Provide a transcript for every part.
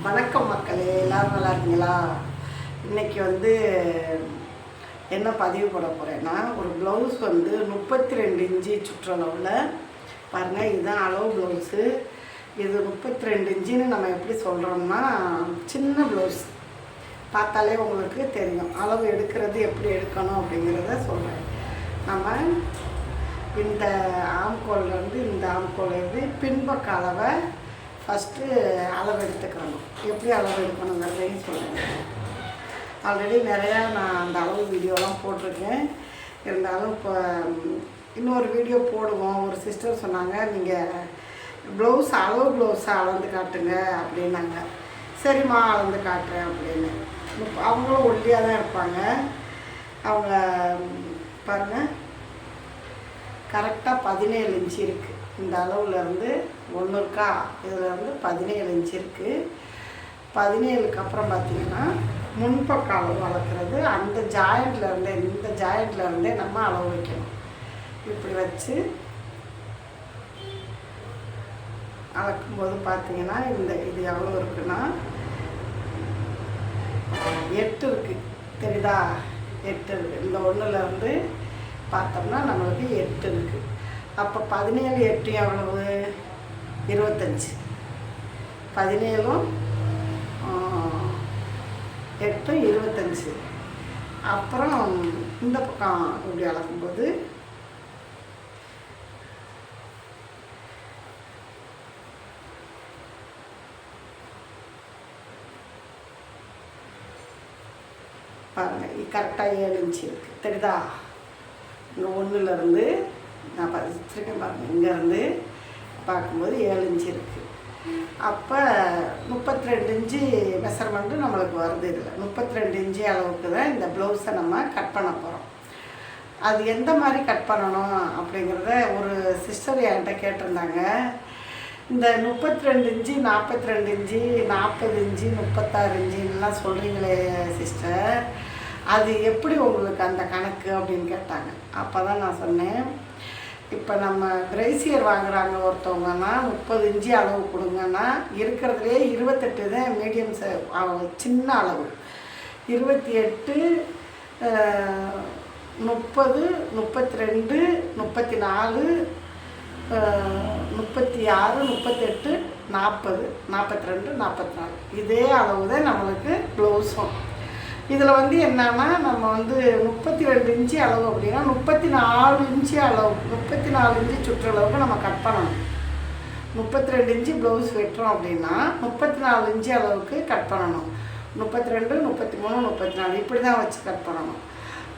வணக்கம் மக்களே, எல்லாரும் நல்லா இருக்கீங்களா? இன்றைக்கி என்ன பதிவு போட போகிறேன்னா, ஒரு ப்ளவுஸ் 32 இன்ச்சு சுற்றளவில் பாருங்கள். இதுதான் அளவு ப்ளவுஸு. இது 32 இன்ச்சுன்னு நம்ம எப்படி சொல்கிறோம்னா, சின்ன ப்ளவுஸ் பார்த்தாலே உங்களுக்கு தெரியும். அளவு எடுக்கிறது எப்படி எடுக்கணும் அப்படிங்கிறத சொல்கிறேன். நம்ம இந்த ஆம்கோல்லேருந்து இந்த ஆம்கோல்லேருந்து பின்பக்க அளவை ஃபஸ்ட்டு அளவு எடுத்துக்கிறணும். எப்படி அளவு எடுக்கணுங்கிறதையும் சொல்லுங்கள். ஆல்ரெடி நிறையா நான் அந்த அளவு வீடியோலாம் போட்டிருக்கேன். இருந்தாலும் இப்போ இன்னொரு வீடியோ போடுவோம். ஒரு சிஸ்டர் சொன்னாங்க, நீங்கள் அளவு ப்ளவுஸை அளந்து காட்டுங்க அப்படின்னாங்க. சரிம்மா, அளந்து காட்டுறேன் அப்படின்னு. அவங்களும் ஒல்லியாக தான் இருப்பாங்க. அவங்க பாருங்கள், கரெக்டாக 17 இன்ச்சு இருக்குது. இந்த அளவுலேருந்து ஒன்று இருக்கா, இதில் 17 இன்ச்சு இருக்குது. 17க்கு அப்புறம் பார்த்திங்கன்னா முன்பக்க அளவு அளக்கிறது. அந்த ஜாயிண்ட்லேருந்தே, இந்த ஜாயிண்ட்லேருந்தே நம்ம அளவு வைக்கணும். இப்படி வச்சு அளக்கும்போது பார்த்திங்கன்னா இது எவ்வளோ இருக்குன்னா 8 இருக்குது. தெரியுதா? 8 இருக்குது. இந்த ஒன்றுலேருந்து பார்த்தோம்னா நம்மளுக்கு 8 இருக்குது. அப்போ 17 8 எவ்வளவு? 25. 17 8 25. அப்புறம் இந்த பக்கம் இப்படி அளக்கும்போது பாருங்கள், கரெக்டாக 7 இன்ச்சு இருக்குது. தெரியுதா? இங்கே ஒன்றுலேருந்து நான் பதிச்சிருக்கேன் பாருங்கள். இங்கேருந்து பார்க்கும்போது 7 இன்ச்சு இருக்குது. அப்போ 32 இன்ச்சு மெஷர்மெண்ட்டு நம்மளுக்கு வருது. இதில் 32 இன்ச்சு அளவுக்கு தான் இந்த ப்ளவுஸை நம்ம கட் பண்ண போகிறோம். அது எந்த மாதிரி கட் பண்ணணும் அப்படிங்கிறத ஒரு சிஸ்டர் என்கிட்ட கேட்டிருந்தாங்க. இந்த 32 இன்ச்சு 42 இன்ச்சு 40 இன்ச்சு 36 இன்ச்சுலாம் சொல்கிறீங்களே சிஸ்டர், அது எப்படி உங்களுக்கு அந்த கணக்கு அப்படின்னு கேட்டாங்க. அப்போ தான் நான் சொன்னேன், இப்போ நம்ம ப்ரைசியர் வாங்குகிறாங்க ஒருத்தவங்கன்னா 30 இன்ச்சு அளவு கொடுங்கன்னா இருக்கிறதுலே 28 தான் மீடியம் சின்ன அளவு. 28 30 32 34 36 38 40 42 44 இதே அளவு தான் நம்மளுக்கு ப்ளவுஸும். இதில் என்னன்னா நம்ம 32 இன்ச்சு அளவு அப்படின்னா 34 இன்ச்சு அளவு, 34 இன்ச்சு சுற்றளவுக்கு நம்ம கட் பண்ணணும். 32 இன்ச்சு ப்ளவுஸ் வெட்டுறோம் அப்படின்னா 34 இன்ச்சு அளவுக்கு கட் பண்ணணும். 32 33 34 இப்படி தான் வச்சு கட் பண்ணணும்.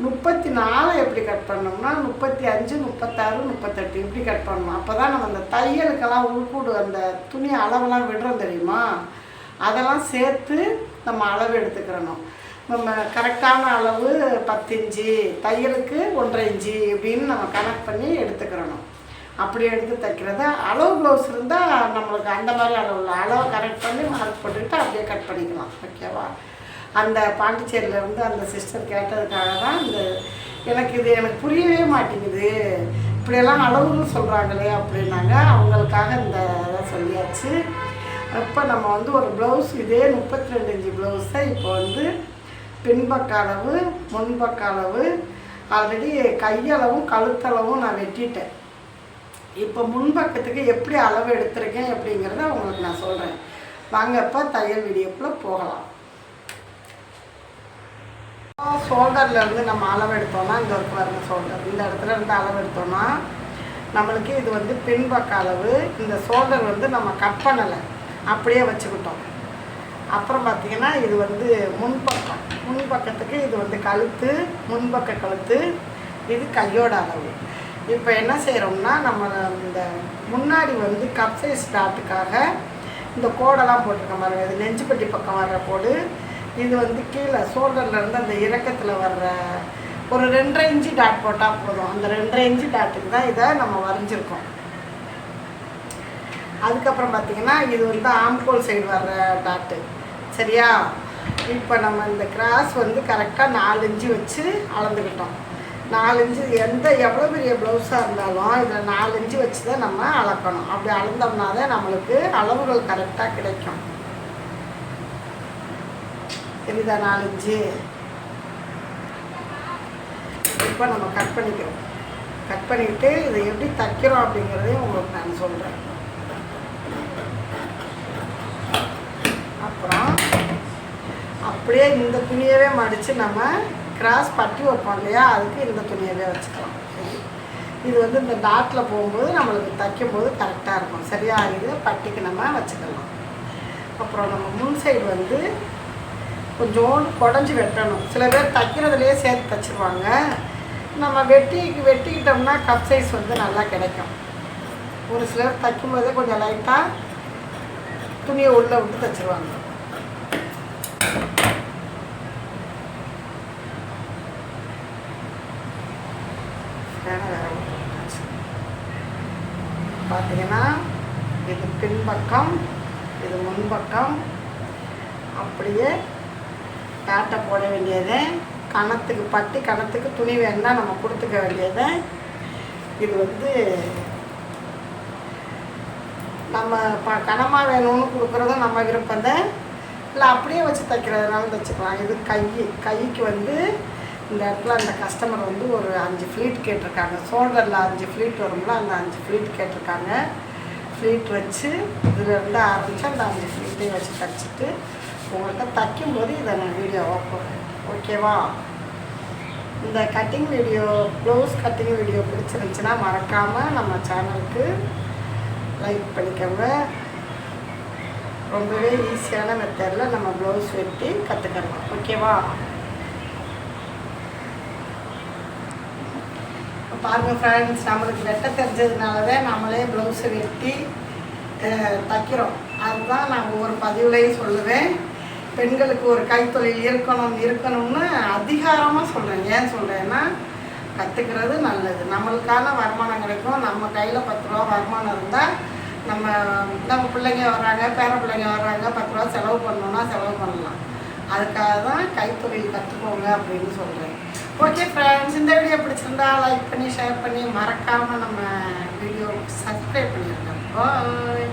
34 எப்படி கட் பண்ணோம்னா 35 36 38 இப்படி கட் பண்ணணும். அப்போ தான் நம்ம அந்த தையலுக்கெல்லாம் உள்கூடு அந்த துணி அளவெல்லாம் விடுறோம் தெரியுமா, அதெல்லாம் சேர்த்து நம்ம அளவு எடுத்துக்கிறணும். நம்ம கரெக்டான அளவு 10 இன்ச்சு, தையலுக்கு 1.5 இன்ச்சு இப்படின்னு நம்ம கனெக்ட் பண்ணி எடுத்துக்கிறணும். அப்படி எடுத்து தைக்கிறத அளவு ப்ளவுஸ் இருந்தால் நம்மளுக்கு அந்த மாதிரி அளவை கரெக்ட் பண்ணி மார்க் போட்டுக்கிட்டு அப்படியே கட் பண்ணிக்கலாம். ஓகேவா? அந்த பாண்டிச்சேரியிலேருந்து அந்த சிஸ்டர் கேட்டதுக்காக தான் எனக்கு புரியவே மாட்டேங்குது, இப்படியெல்லாம் அளவுன்னு சொல்கிறாங்களே அப்படின்னாங்க. அவங்களுக்காக இந்த இதை சொல்லியாச்சு. இப்போ நம்ம ஒரு ப்ளவுஸ் இதே 32 இன்ச்சு ப்ளவுஸை இப்போ பின்பக்க அளவு முன்பக்க அளவு ஆல்ரெடி கையளவும் கழுத்தளவும் நான் வெட்டிட்டேன். இப்போ முன்பக்கத்துக்கு எப்படி அளவு எடுத்திருக்கேன் அப்படிங்கிறத உங்களுக்கு நான் சொல்கிறேன். வாங்க இப்போ தையல் வீடியோக்குள்ளே போகலாம். ஷோல்டர்லேருந்து நம்ம அளவு எடுத்தோம்னா இந்த இடத்துல இருந்த ஷோல்டர், இந்த இடத்துல இருந்து அளவு எடுத்தோம்னா நம்மளுக்கு இது பின்பக்க அளவு. இந்த ஷோல்டர் நம்ம கட் பண்ணலை, அப்படியே வச்சுக்கிட்டோம். அப்புறம் பார்த்திங்கன்னா இது முன்பக்கம், முன்பக்கத்துக்கு இது கழுத்து, முன்பக்க கழுத்து, இது கையோட அளவு. இப்போ என்ன செய்கிறோம்னா நம்ம இந்த முன்னாடி கப் சைஸ் டாட்டுக்காக இந்த கோடெல்லாம் போட்டிருக்க மாதிரி, இது நெஞ்சுப்பட்டி பக்கம் வர்ற கோடு. இது கீழே ஷோல்டர்லேருந்து அந்த இறக்கத்தில் வர்ற ஒரு 2.5 இன்ச்சு டாட் போட்டால் போதும். அந்த 2.5 இன்ச்சு டாட்டுக்கு தான் இதை நம்ம வரைஞ்சிருக்கோம். அதுக்கப்புறம் பார்த்திங்கன்னா இது ஆம்கோல் சைடு வர்ற டாட்டு. சரியா? இப்போ நம்ம இந்த கிராஸ் கரெக்டாக 4 இன்ச்சு வச்சு அளந்துக்கிட்டோம். 4 இன்ச்சு எவ்வளோ பெரிய ப்ளவுஸாக இருந்தாலும் இதில் 4 இன்ச்சு வச்சு தான் நம்ம அளக்கணும். அப்படி அளந்தோம்னா தான் நம்மளுக்கு அளவுகள் கரெக்டாக கிடைக்கும். தெரியுதா 4 இன்ச்சு. இப்போ நம்ம கட் பண்ணிக்கிறோம். கட் பண்ணிவிட்டு இதை எப்படி தைக்கிறோம் அப்படிங்கிறதையும் உங்களுக்கு நான் சொல்கிறேன். அப்புறம் அப்படியே இந்த துணியவே மடித்து நம்ம கிராஸ் பட்டி வைப்போம் இல்லையா, அதுக்கு இந்த துணியவே வச்சுக்கலாம். இது வந்து இந்த டாட்டில் போகும்போது நம்மளுக்கு தைக்கும்போது கரெக்டாக இருக்கும். சரியா, இது பட்டிக்கு நம்ம வச்சுக்கலாம். அப்புறம் நம்ம முன் சைடு வந்து கொஞ்சோண்டு குடஞ்சி வெட்டணும். சில பேர் தைக்கிறதுலையே சேர்த்து தைச்சிருவாங்க. நம்ம வெட்டிக்கிட்டோம்னா கப் சைஸ் வந்து நல்லா கிடைக்கும். ஒரு சிலர் தைக்கும்போதே கொஞ்சம் லைட்டாக துணியை உள்ளே விட்டு தைச்சிருவாங்க. பார்த்தீங்கன்னா இது பின்பக்கம், இது முன்பக்கம். அப்படியே பேட்டை போட வேண்டியது. கணத்துக்கு பட்டி கணத்துக்கு துணி வேணுன்னா நம்ம கொடுத்துக்க வேண்டியது. இது வந்து நம்ம கனமாக வேணும்னு கொடுக்குறதும் நம்ம விருப்பம் தான். இல்லை அப்படியே வச்சு தைக்கிறதுனாலும் தைச்சிக்கலாம். இது கைக்கு வந்து இந்த இடத்துல அந்த கஸ்டமர் வந்து ஒரு 5 ஃப்ளீட் கேட்டிருக்காங்க. ஷோல்டரில் 5 ஃப்ளீட் வரும்ல, அந்த 5 ஃப்ளீட் கேட்டிருக்காங்க. ஃப்ளீட் வச்சு இதிலேருந்து ஆரம்பித்து அந்த 5 ஃப்ளீட்டையும் வச்சு தைச்சிட்டு உங்கள்கிட்ட தைக்கும்போது இதை நான் வீடியோவாக போடுறேன். ஓகேவா? இந்த cutting video, blouse cutting video பிடிச்சிருந்துச்சுன்னா மறக்காமல் நம்ம சேனலுக்கு லைக் பண்ணிக்கோங்க. ரொம்பவே ஈஸியான மெத்தடில் நம்ம ப்ளவுஸ் வெட்டி கற்றுக்கலாம். ஓகேவா? பாருங்கள் ஃப்ரெண்ட்ஸ், நம்மளுக்கு வெட்ட தெரிஞ்சதுனால தான் நம்மளே ப்ளவுஸை வெட்டி தைக்கிறோம். அதுதான் நான் ஒவ்வொரு பதிவுலையும் சொல்லுவேன். பெண்களுக்கு ஒரு கைத்தொழில் இருக்கணும்னு அதிகாரமாக சொல்கிறேன். ஏன் சொல்கிறேன்னா, கற்றுக்கிறது நல்லது. நம்மளுக்கான வருமானம் கிடைக்கும். நம்ம கையில் 10 ரூபா வருமானம் இருந்தால் நம்ம பிள்ளைங்க வர்றாங்க, பேர பிள்ளைங்க வர்றாங்க, 10 ரூபா செலவு பண்ணணுன்னா செலவு பண்ணலாம். அதுக்காக தான் கைத்தொழில் கற்றுக்கோங்க அப்படின்னு சொல்கிறேன். ஓகே ஃப்ரெண்ட்ஸ், இந்த வீடியோ பிடிச்சிருந்தா லைக் பண்ணி ஷேர் பண்ணி மறக்காமல் நம்ம வீடியோ சப்ஸ்கிரைப் பண்ணிடுங்க. பாய்.